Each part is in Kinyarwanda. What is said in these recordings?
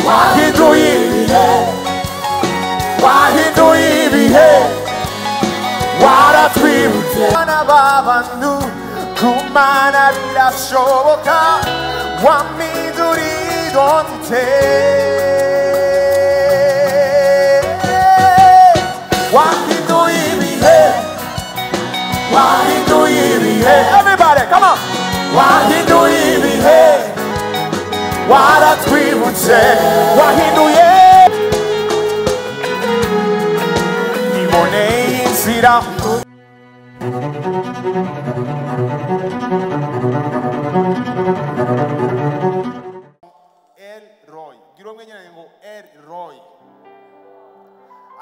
wahinduye ibihe, wahinduye ibihe, waratwibutse abana b'abantu kumana birashoboka, wampinduriye identite, wahinduye ibihe, wahinduye ibihe. Everybody, come on. Wahinduye ibihe, waratwibutse, wahinduye, niboneye inzira. Elroy, gira umwenyene ngo Elroy.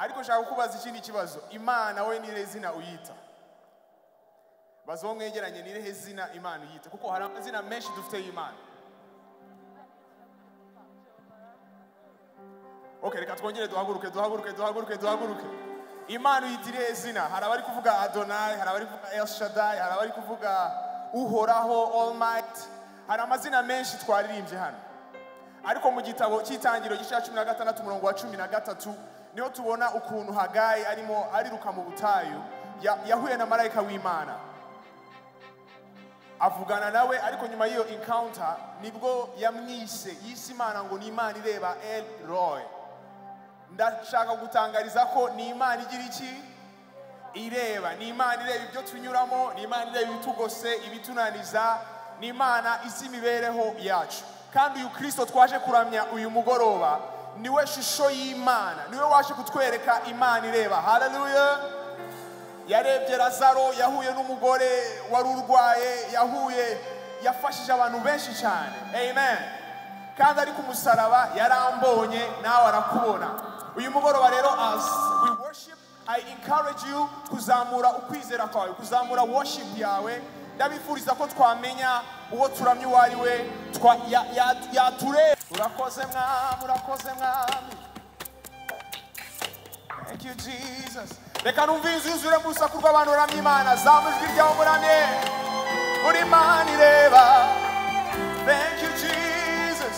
Ariko nshaka kukubaza ikindi kibazo, Imana we nire zina uyita? Bazomwegeranye nire zina Imana uyita? Kuko hari amazina menshi dufite y'Imana. Okay, reka twongere duhaguruke. Imana uyitiriye zina. Hari abari kuvuga Adonai, hari abari kuvuga El Shaddai, hari abari kuvuga Uhoraho, Almighty. Hari amazina menshi twaririmbye hano. Ariko mu gitabo cy'itangiro gice 16 umurongo wa 13 niho tubona ukuntu Hagayi arimo ariruka mu butayu, yahuye na marayika w'Imana. Avugana nawe, ariko nyuma y'iyo encounter nibwo yamwise Imana ngo ni Imana ireba Elroy. Ndashaka gutangariza ko ni Imana igira iki? Ireba. Ni Imana ireba ibyo tunyuramo, ni Imana ireba ibitugose, ibitunaniza, ni Imana izi imibereho yacu. Kandi uyu Kristo twaje kuramya uyu mugoroba niwe shusho y'Imana, niwe waje kutwereka Imana ireba. Hallelujah. Yarebye Lazaro, yahuye n'umugore wari urwaye, yafashije abantu benshi cyane. Amen. Kandi ari ku musaraba yarambonye, nawe arakubona. Uyu mugoroba rero, as we worship, I encourage you kuzamura ukwizera kwawe, kuzamura worship yawe. Ndabifuriza ko twamenya uwo turamye uwo ari we, yature. Urakoze mwami. Thank you Jesus. Reka numvize yuzure mu rusaku rw'abantu baramya Imana. Zamu ijwi ryawe muramye, uri Imana ireba. Thank you Jesus.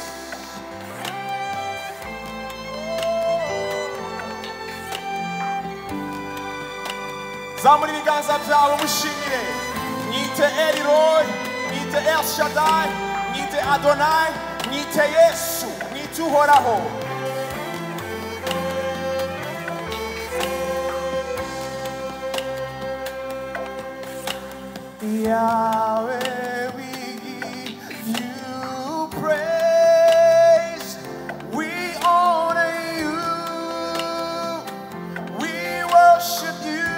Zamura ibiganza byawe mushimire. Mwite Elroy, mwite El Shaddai, mwite Adonai, mwite Yesu, mwite Uhoraho. Yahweh, we give you praise, we honor you, we worship you,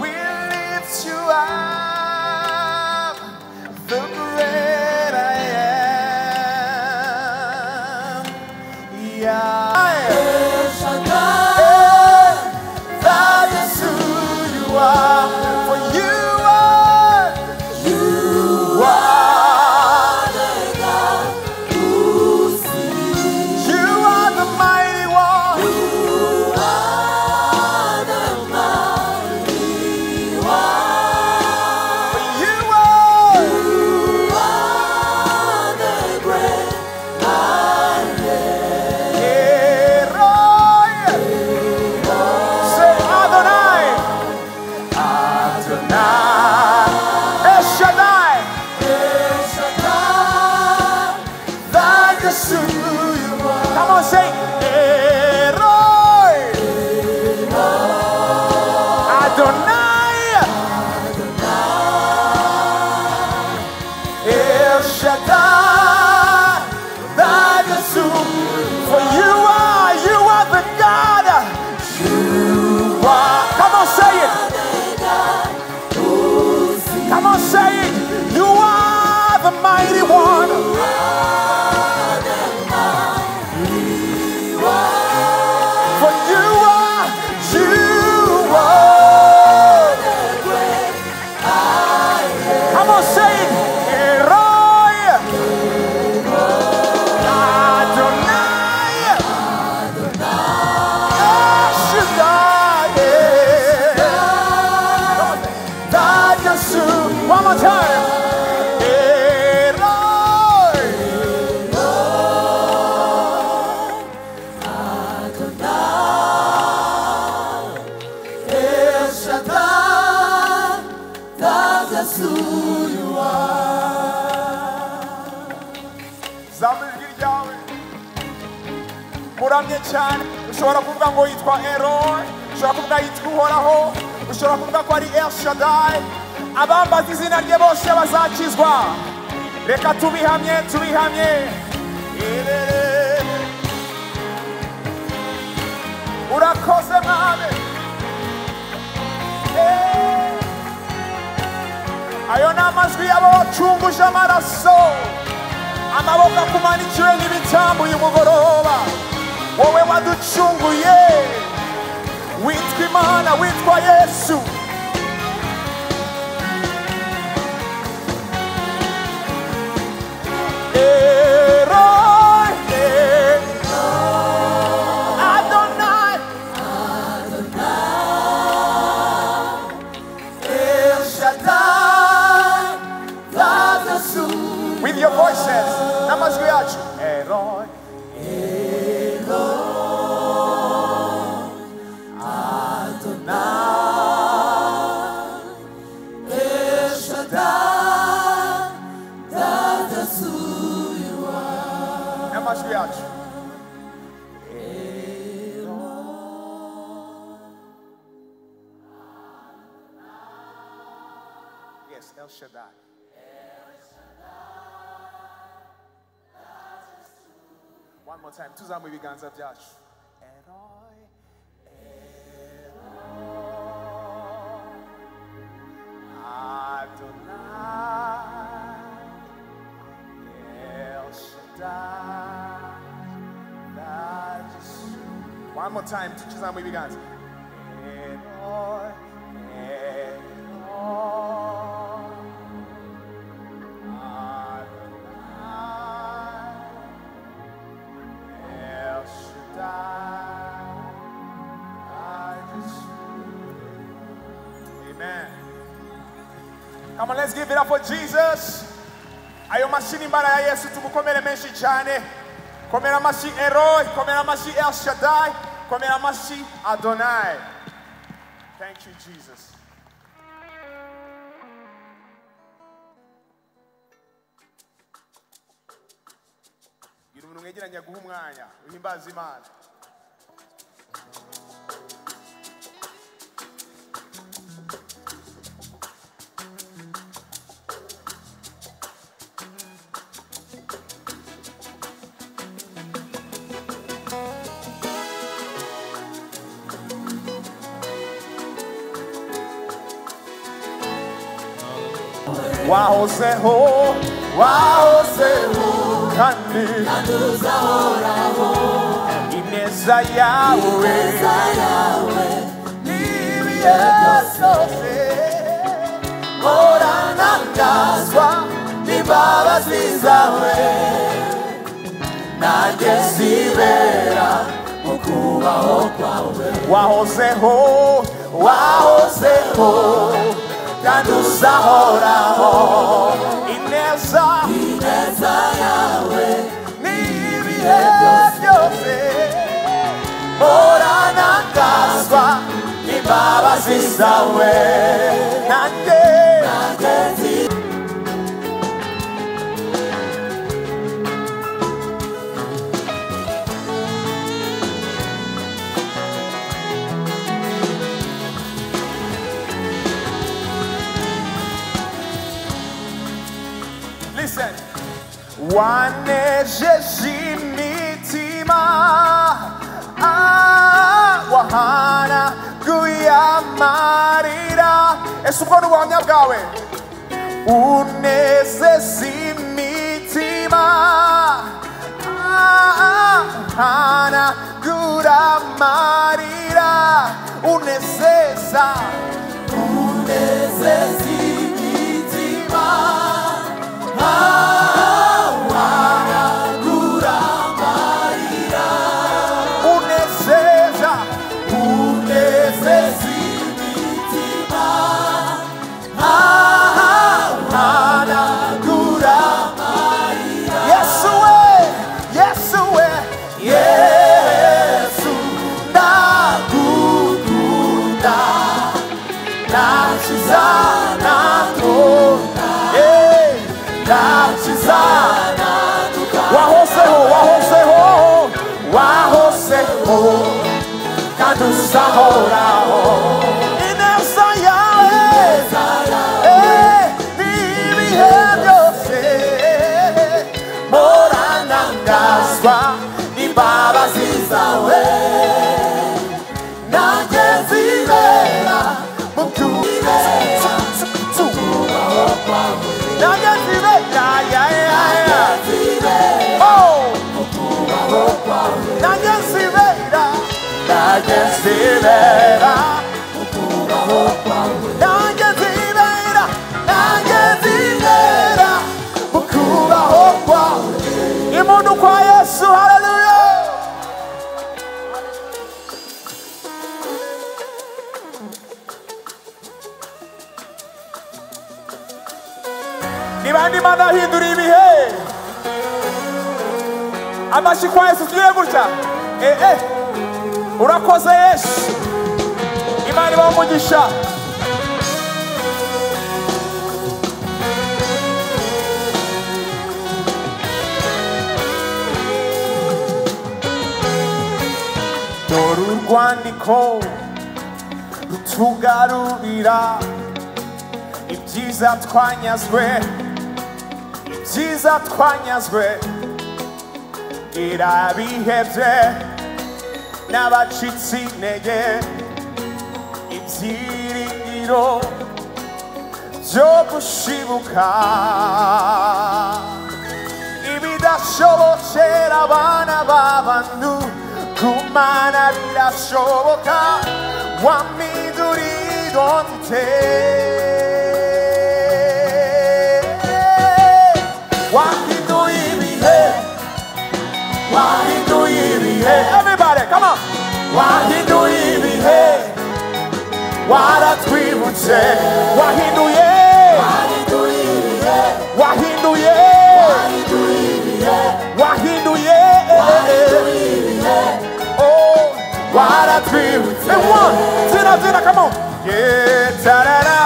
we lift you up, the great I am. Yahweh, that is who you are. Mighty one. zamura ijwi ryawe muramye cyane. Ushobora kuvuga ngo yitwa Elroy, ushobora kuvuga yitwa Uhoraho, ushobora kuvuga ko ari El Shaddai. Abambaza izina rye bose bazakizwa. Reka tubihamye urakoze mwami. Ayo ni amajwi y'abo wacunguje amaraso, amaboko akumanikiwe nk'ibitambo uyu mugoroba. Wowe waducunguye, witwa Imana, witwa Yesu. With your voices, namazwi yacu. Elroy, Adonai, El Shaddai, that's who you are. Namazwi yacu. Yes, El Shaddai. One more time. Tuzamwe ibiganza byacu. Elroy, Adonai, El Shaddai, that's you. One more time. Tuzamwe ibiganza. Elroy, Come on, let's give it up for Jesus. Ayo mashini mbara ya Yesu tumukomere menshi cyane. Komera mashi Elroy, komera mashi El Shaddai, komera mashi Adonai. Thank you, Jesus. Gira umuntu mwegeranya guha umwanya uhimbaza Imana. Wahozeho, kandi uzahoraho. Ineza yawe n'ibihe byose ntangazwa n'imbabazi zawe. Nanjye zibera mu kubaho kwawe. Wahozeho, kandi uzahoraho. Ineza yawe n'ibihe byose ntangazwa n'imbabazi zawe. Nanjye listen. Wanejeje imitima, wahanaguye amarira. Ese ubwo ni ubuhamya bwawe. Unezeza imitima, wahanagura amarira. Unezeza imitima, wahanagura amarira. Unezeza imitima, wahanagura amarira. Yesu we, Yesu ndagukunda. kandi uzahoraho ineza yawe n'ibihe byose moranangazwa n'imbabazi zawe nanjye nzibera mu by'ubibera tubaho kwawe nanjye nzibera mu kubaho kwawe nanjye nzibera nanjye nzibera mu kubaho kwawe nanjye nzibera mu kubaho kwawe imuntu kwa Yesu haleluya nibandi mana hindura ibihe amashyi kwa Yesu tugiye gutya urakoze Yesu Imana ibahe umugisha dore urwandiko rutugarurira ibyiza twanyazwe irabihebye n'abacitse intege ibyiringiro byo gushibuka ibidashobokera abana b'abantu ku Mana birashoboka wampindura idonte wahinduye ibihe everybody come on wahinduye ibihe waratwibutse wahinduye oh waratwibutse one zina come on yeah tarara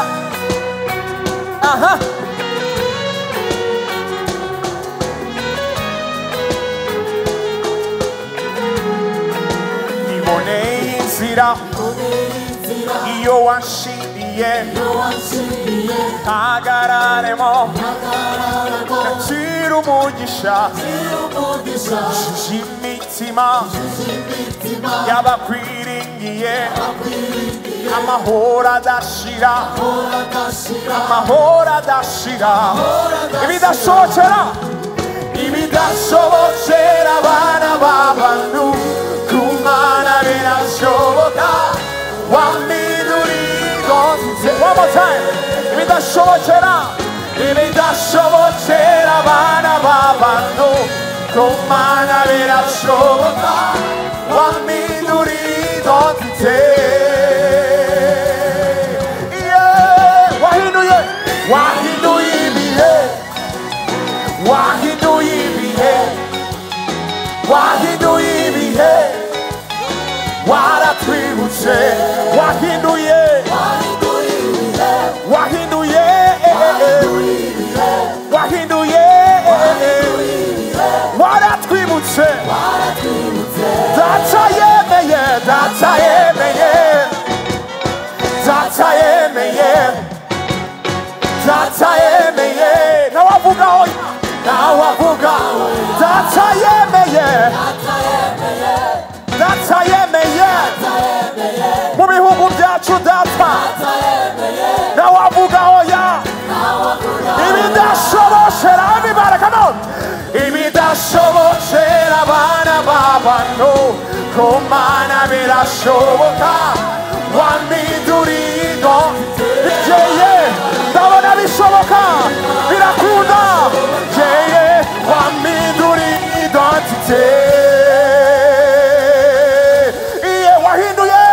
iyo wanshindiye ntagararemo nacira umugisha imitima y'abakwiringiye amahoro adashira ibidashobokera abana b'abantu ku Mana birashoboka wampindura idonte one more time ibidashobokera abana b'abantu ku Mana birashoboka wampindura idonte wahinduye ibihe waratwibutse wahinduye waratwibutse data yemeye nawavuga data yemeye mu bihugu byacu data nawavuga oya ibidashobokera everybody come on ibidashobokera abana b'abantu ku Mana birashoboka wampindura idonte ndabona bishoboka birakunda wampindura idonte wahinduye